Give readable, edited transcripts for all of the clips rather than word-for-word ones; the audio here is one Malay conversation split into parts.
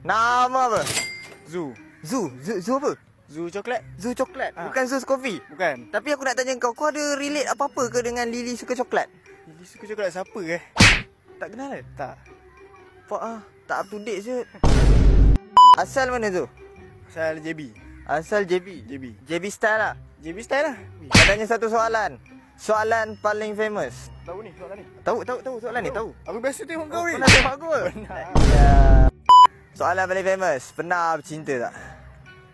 Nama apa? Zoo. Zoo apa? Zoo coklat. Zoo coklat. Ha. Bukan Zoo coffee. Bukan. Tapi aku nak tanya kau ada relate apa-apa ke dengan Lily suka coklat? Lily suka coklat siapa ke? Tak kenal ke? Tak. Tak up to date je. Asal mana tu? Asal JB. Asal JB. JB style lah. JB style lah. Nak tanya satu soalan. Soalan paling famous. Tahu ni soalan ni. Tahu soalan ni, tahu. Aku biasa tengok kau ni. Pernah tengok aku ke? Ya. Soalan paling famous. Pernah bercinta tak?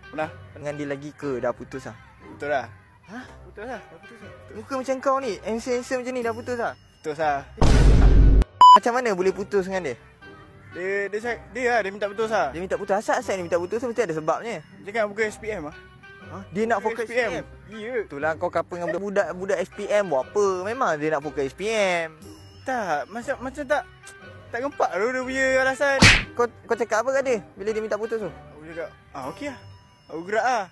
Pernah. Dengan dia lagi ke dah putus lah? Betul lah. Ha? Betul lah. Dah putus lah. Muka macam kau ni, handsome macam ni dah putus lah? Putus lah. Macam mana boleh putus dengan dia? Dia minta putus lah. Dia minta putus. Asal dia minta putus mesti ada sebabnya. Dia kan bukan SPM lah. Ha? Dia nak fokus SPM. Ya. Itulah kau couple dengan budak SPM buat apa? Memang dia nak fokus SPM. Tak, macam tak gempak tu dia punya alasan. Kau cakap apa kat dia bila dia minta putus tu? Aku cakap, okey lah. Aku gerak lah.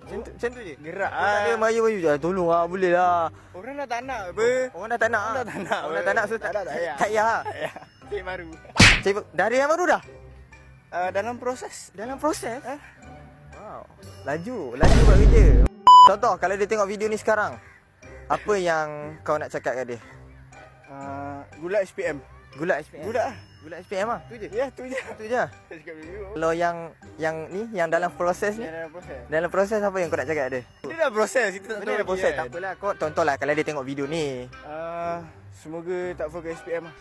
Macam tu je? Gerak Tak ada lah. maju-maju je. Tolong lah, boleh lah. Orang dah tak nak apa. Orang dah tak nak. Orang dah tak nak. Orang dah tak nak, so tak payah. Tak payah lah. Ya. Cik baru. Dari yang baru dah? Dalam proses. Dalam proses? Ha? Wow. Laju buat kerja. Contoh, kalau dia tengok video ni sekarang, apa yang kau nak cakap kat dia? Gula SPM. Gula SPM? Gula lah. Gula SPM lah? Tu je? Ya, tu je. Tu je? Saya cakap dulu. Kalau yang dalam proses ni? Dalam proses. Dalam proses apa yang kau nak cakap kat dia? Dia dah proses. Kita tak tahu Dia dah lagi proses, kan. tak apalah. Kau contohlah kalau dia tengok video ni. Semoga tak fokus SPM lah.